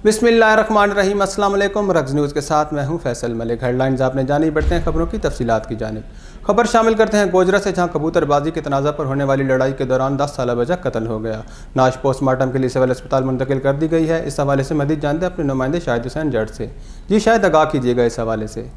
बिस्मिल्लाहिर्रहमानिर्रहीम। अस्सलाम वालेकुम। रग्ज़ न्यूज़ के साथ मैं हूं फैसल मलिक। हेडलाइंस आपने जानी, बढ़ते हैं खबरों की तफसीलात की जानिब। खबर शामिल करते हैं गोजरा से, जहां कबूतरबाजी के तनाज़ा पर होने वाली लड़ाई के दौरान 10 साला बच्चा कत्ल हो गया। नाश पोस्टमार्टम के लिए सिविल अस्पताल मुंतकिल कर दी गई है। इस हवाले से मज़ीद जानते हैं अपने नुमाइंदे शाहिद हुसैन जट से। जी शायद आगाह कीजिएगा इस हवाले से।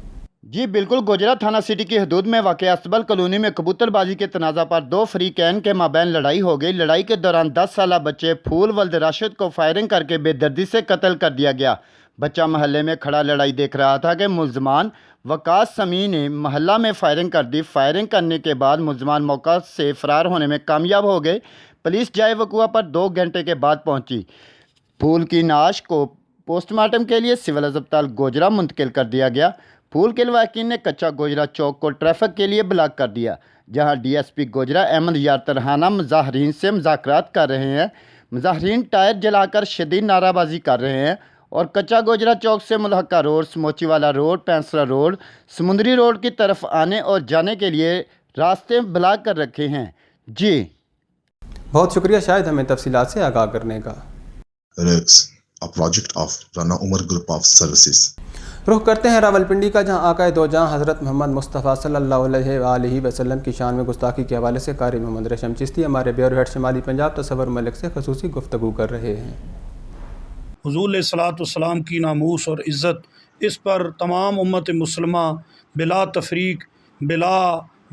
जी बिल्कुल, गोजरा थाना सिटी की हदूद में वाक़ असबल कॉलोनी में कबूतरबाजी के तनाज़ा पर दो फरीकैन के माबैन लड़ाई हो गई। लड़ाई के दौरान 10 साला बच्चे फूल वल्द राशिद को फायरिंग करके बेदर्दी से कत्ल कर दिया गया। बच्चा महल्ले में खड़ा लड़ाई देख रहा था कि मुल्ज़मान वकास समी ने महल्ला में फायरिंग कर दी। फायरिंग करने के बाद मुल्ज़मान मौका से फ़रार होने में कामयाब हो गए। पुलिस जाए वक़ुआ पर 2 घंटे के बाद पहुँची। फूल की नाश को पोस्टमार्टम के लिए सिविल अस्पताल गोजरा मुंतकिल कर दिया गया। फूल के लवाकिन ने कच्चा गोजरा चौक को ट्रैफिक के लिए ब्लॉक कर दिया, जहां डीएसपी गोजरा अहमद यार तरहाना मुजाहरीन से मुज़ाकरात कर रहे हैं। मुजाहरीन टायर जलाकर शदीद नाराबाजी कर रहे हैं और कच्चा गोजरा चौक से मुल्हका रोड, समोची वाला रोड, पैंसरा रोड, समुंदरी रोड की तरफ आने और जाने के लिए रास्ते ब्लॉक कर रखे हैं। जी बहुत शुक्रिया शायद हमें तफसीलात से आगाह करने का। a project of Rana Umar Group of Services. रुख करते हैं रावलपिंडी का, जहां आका दो जहां हज़रत मोहम्मद मुस्तफ़ा सल्लल्लाहु अलैहि वसल्लम की शान में गुस्ताखी के हवाले से कारी मोहम्मद रेशम चिश्ती हमारे ब्यूरो हेड शुमाली पंजाब तसव्वुर मलिक से ख़ुसूसी गुफ्तगू कर रहे हैं। हुज़ूर अलैहिस्सलाम की नामूस और इज़्ज़त, इस पर तमाम उम्मत मुसलमा बिला तफरीक, बिला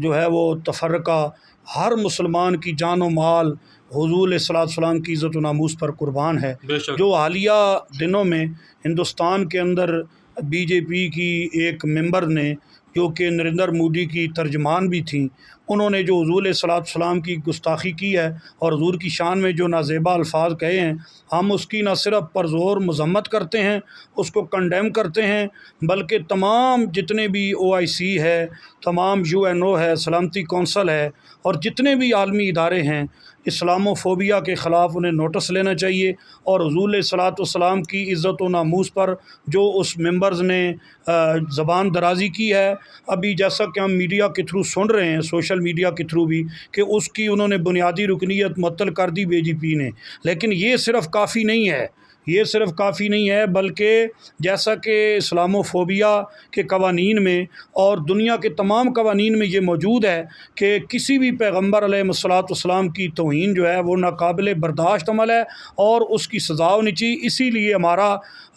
जो है वो तफरका, हर मुसलमान की जान व माल हुज़ूर अलैहिस्सलाम की इज़्ज़त व नामूस पर कुर्बान है। जो हालिया दिनों में हिंदुस्तान के अंदर बीजेपी की एक मेंबर ने, जो कि नरेंद्र मोदी की तर्जमान भी थी, उन्होंने जो हुज़ूर अलैहिस्सलाम की गुस्ताखी की है और हुज़ूर की शान में जो नाज़ेबा अल्फाज कहे हैं, हम उसकी न सिर्फ परज़ोर मज़म्मत करते हैं, उसको कंडेम करते हैं, बल्कि तमाम जितने भी OIC है, तमाम UNO है, सलामती कौंसल है और जितने भी आलमी इदारे हैं, इस्लामोफोबिया के ख़िलाफ़ उन्हें नोटिस लेना चाहिए। और हुज़ूर अलैहिस्सलाम की इज़्ज़त व नामूस पर जो उस मेंबर्स ने ज़बान दराज़ी की है, अभी जैसा कि हम मीडिया के थ्रू सुन रहे हैं, सोशल मीडिया के थ्रू भी, कि उसकी उन्होंने बुनियादी रुकनीत मुअत्तल कर दी BJP ने। लेकिन ये सिर्फ़ काफ़ी नहीं है, ये सिर्फ़ काफ़ी नहीं है, बल्कि जैसा कि इस्लामोफोबिया के कवानीन में और दुनिया के तमाम कवानीन में ये मौजूद है कि किसी भी पैगम्बर अलैहिस्सलाम की तौहीन जो है वो नाकाबिले बर्दाश्त अमल है और उसकी सज़ा होनी चाहिए। इसीलिए हमारा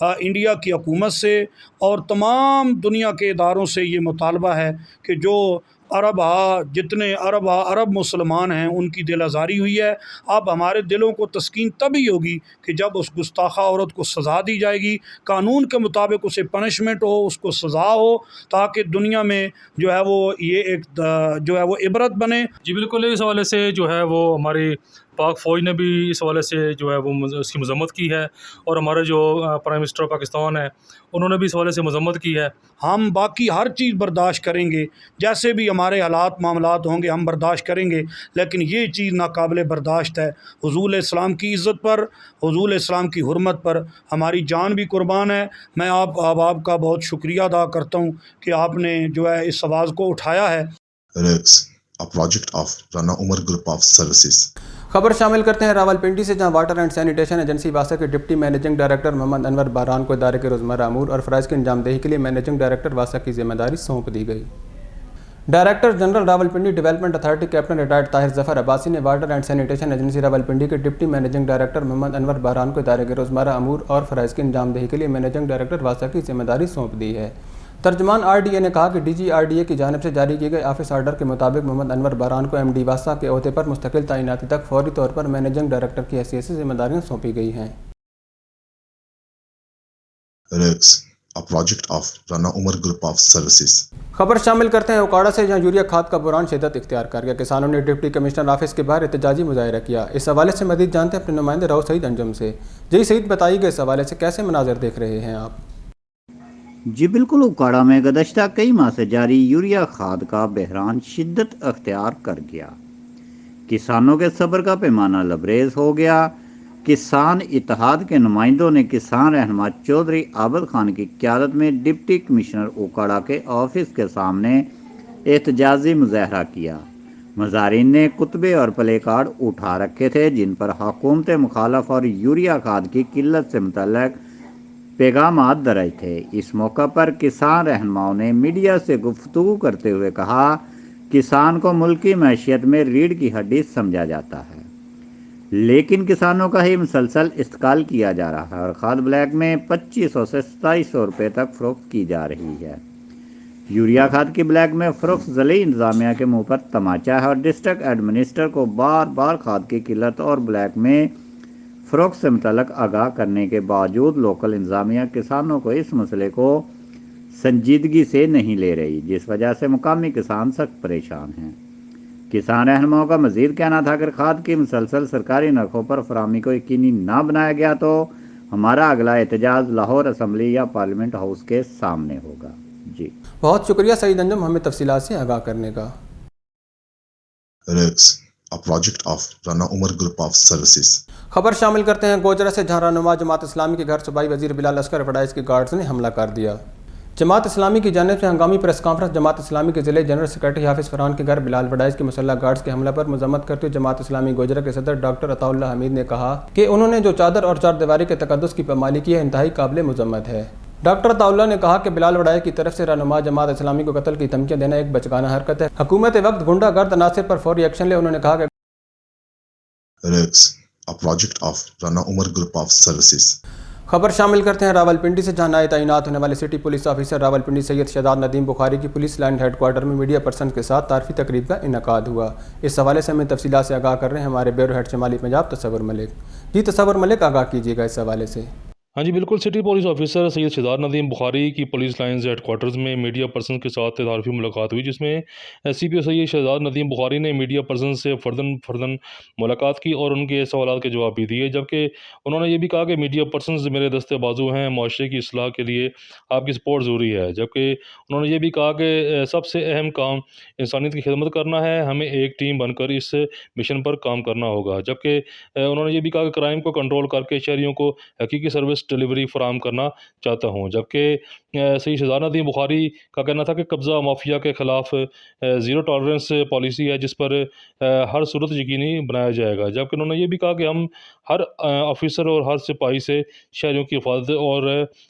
इंडिया की हुकूमत से और तमाम दुनिया के इदारों से ये मुतालबा है कि जो जितने अरब मुसलमान हैं उनकी दिल आज़ारी हुई है। अब हमारे दिलों को तस्कीन तभी होगी कि जब उस गुस्ताखा औरत को सज़ा दी जाएगी, कानून के मुताबिक उसे पनिशमेंट हो, उसको सज़ा हो, ताकि दुनिया में जो है वो ये एक जो है वो इबरत बने। जी बिल्कुल, इस हवाले से जो है वो हमारी पाक फ़ौज ने भी इस हवाले से जो है वो उसकी मज़म्मत की है और हमारे जो प्राइम मिनिस्टर पाकिस्तान है उन्होंने भी इस हवाले से मज़म्मत की है। हम बाकी हर चीज़ बर्दाश्त करेंगे, जैसे भी हमारे हालात मामलात होंगे हम बर्दाश्त करेंगे, लेकिन ये चीज़ नाकाबिले बर्दाश्त है। हुज़ूर अलैहिस्सलाम की इज़्ज़त पर, हुज़ूर अलैहिस्सलाम की हुर्मत पर हमारी जान भी कुर्बान है। मैं आपका बहुत शुक्रिया अदा करता हूँ कि आपने जो है इस आवाज़ को उठाया है। A project of Rana Umar Group of Services. खबर शामिल करते हैं रावलपिंडी से, जहां वाटर एंड सैनिटेशन एजेंसी वासा के deputy managing director Mohammad Anwar Baran को इदारे के रोज़मर्रा अमूर और फ़राइज़ की अंजामदेही के लिए मैनेजिंग डायरेक्टर वासा की जिम्मेदारी सौंप दी गई। Director general Rawalpindi development authority captain retired Tahir Zafar Abbasi ने water and sanitation agency Rawalpindi के deputy managing director Mohammad Anwar Baran को इदारे के रोज़मर्रा अमूर और फ़राइज़ की अंजामदेही के लिए मैनेजिंग डायरेक्टर वासा की जिम्मेदारी सौंप दी है। तर्जमान RDA ने कहा कि DG RDA की जानिब से जारी किए गए ऑफिस आर्डर के मुताबिक मोहम्मद अनवर बारान को MD वासा के ओहदे पर मुस्तकिल तैनाती तक फौरी तौर पर मैनेजिंग डायरेक्टर की हैसियत से जिम्मेदारियां सौंपी गई हैं। A project of Rana Umar Group of Services. खबर शामिल करते हैं उकाड़ा से, जहां यूरिया खाद का बुरान शिद्दत इख्तियार कर गया। किसानों ने डिप्टी कमिश्नर ऑफिस के बाहर एहतजाजी मुजाहिरा किया। इस हवाले से मज़ीद जानते हैं अपने नुमाइंदे राव सईद अंजुम से। जी सईद, बताइएगा इस हवाले से कैसे मनाज़र देख रहे हैं आप? जी बिल्कुल, उकाड़ा में गुज़श्ता कई माह से जारी यूरिया खाद का बहरान शिद्दत अख्तियार कर गया। किसानों के सब्र का पैमाना लबरेज हो गया। किसान इत्तेहाद के नुमाइंदों ने किसान रहनुमा चौधरी आबद खान की क़यादत में डिप्टी कमिश्नर उकाड़ा के ऑफिस के सामने एहतजाजी मुजाहरा किया। मुजाहिरीन ने कुतबे और प्ले कार्ड उठा रखे थे, जिन पर हुकूमत मुखालफ और यूरिया खाद की किल्लत से मुतल्लक पैगामात दर्ज थे। इस मौका पर किसान रहनुमाओं ने मीडिया से गुफ्तगू करते हुए कहा, किसान को मुल्क की मैशियत में रीढ़ की हड्डी समझा जाता है, लेकिन किसानों का ही मुसलसल इस्तेमाल किया जा रहा है और खाद ब्लैक में 2500 से 2700 रुपये तक फरोख्त की जा रही है। यूरिया खाद की ब्लैक में फरोख्त ज़िली इंतजामिया के मुंह पर तमाचा है और डिस्ट्रिक्ट एडमिनिस्ट्रेटर को बार बार खाद की किल्लत और ब्लैक में फरोख्त से मुतल्लक आगाह करने के बावजूद लोकल इंतजामिया किसानों को इस मसले को संजीदगी से नहीं ले रही, जिस वजह से मुकामी किसान सख्त परेशान हैं। किसान रहनुमाओं का मजीद कहना था, अगर खाद की मुसलसल सरकारी नरखों पर फराहमी को यकीनी ना बनाया गया तो हमारा अगला एहतजाज लाहौर असम्बली या पार्लियामेंट हाउस के सामने होगा। जी बहुत शुक्रिया सईद अंजुम हमें तफसीलात से आगाह करने का। REX, a project of Rana Umar Group of Services. खबर शामिल करते हैं गोजरा से, जहां रहनुमा जमात इस्लामी के घर सूबाई वजीर बिलाल अस्कर फडाइस के गार्ड्स ने हमला कर दिया। जमात इस्लामी की जानिब से हंगामी प्रेस कॉन्फ्रेंस जमात इस्लामी के ज़िले जनरल सेक्रेटरी हाफिज़ फरहान के घर बिलाल फडाइस के मुसल्लह गार्ड्स के हमले पर मजम्मत करते हुए जमात इस्लामी गोजरा के सदर डॉक्टर अताउल्लाह हमीद ने कहा कि उन्होंने जो चादर और चार दीवारी के तकद्दुस की पामाली की है इंतहाई काबिल मजम्मत है। डॉक्टर अताउल्लाह ने कहा कि बिलाल फडाइस की तरफ से रहनुमा जमात इस्लामी को कत्ल की धमकियां देना एक बचकाना हरकत है। हुकूमत वक्त गुंडागर्द अनासर पर फौरी एक्शन ले। उन्होंने कहा कि REX, a project of Rana Umar Group of Services. खबर शामिल करते हैं रावलपिंडी से, जहां नए तैनात होने वाले city police officer Rawalpindi Syed Shahzad Nadeem Bukhari की पुलिस लाइन हेडक्वार्टर में मीडिया पर्सन के साथ तारफी तकरीब का इनकाद हुआ। इस हवाले से हमें तफसीलात से आगाह कर रहे हैं हमारे ब्यूरो हेड शमाली पंजाब तसव्वुर मलिक। जी तसव्वुर मलिक, आगाह कीजिएगा इस हवाले से। हाँ जी बिल्कुल, city police officer Syed Shahzad Nadeem Bukhari की पुलिस लाइन्स हेडक्वार्टर्स में मीडिया पर्सन के साथ तारफी मुलाकात हुई, जिसमें CPO सैयद शहजाद नदीम बुखारी ने मीडिया पर्सन से फ़र्दन मुलाकात की और उनके सवालों के जवाब भी दिए। जबकि उन्होंने ये भी कहा कि मीडिया पर्सन मेरे दस्ते बाजू हैं, माशरे की इस्लाह के लिए आपकी सपोर्ट ज़रूरी है। जबकि उन्होंने ये भी कहा कि सबसे अहम काम इंसानियत की खिदमत करना है, हमें एक टीम बनकर इस मिशन पर काम करना होगा। जबकि उन्होंने ये भी कहा कि क्राइम को कंट्रोल करके शहरियों को हकीकी सर्विस डिलीवरी फराहम करना चाहता हूँ। जबकि सैयद शहजाद नदीम बुखारी का कहना था कि कब्ज़ा माफिया के ख़िलाफ़ ज़ीरो टॉलरेंस पॉलिसी है, जिस पर हर सूरत यकीनी बनाया जाएगा। जबकि उन्होंने ये भी कहा कि हम हर ऑफिसर और हर सिपाही से शहरियों की हिफाजत और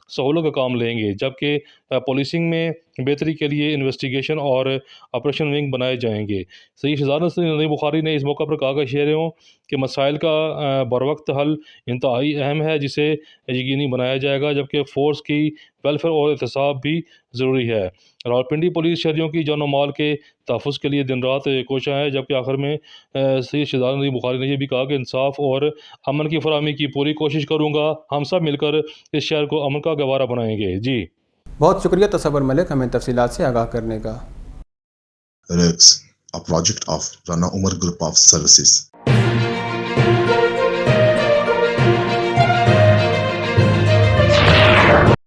सहूलत का काम लेंगे। जबकि पुलिसिंग में बेहतरी के लिए इन्वेस्टिगेशन और ऑपरेशन विंग बनाए जाएंगे। सैयद शहजाद नदीम बुखारी ने इस मौका पर कहा कि शहरियों के मसाइल का बरवक्त हल इंतहाई अहम है, जिसे यकीनी बनाया जाएगा। जबकि फ़ोर्स की वेलफेयर और एहतसाब भी ज़रूरी है। रावलपिंडी पुलिस शहरियों की जान और माल के तहफ़्फ़ुज़ के लिए दिन रात कोशिश है। जबकि आखिर में सैयद शहजाद नदीम बुखारी ने यह भी कहा कि इंसाफ और अमन की फराहमी की पूरी कोशिश करूँगा, हम सब मिलकर इस शहर को अमन का गवारा बनाएंगे। जी बहुत शुक्रिया तसव्वुर मलिक हमें तफसीलात से आगाह करने का। REX, a project of Rana Umar Group of Services.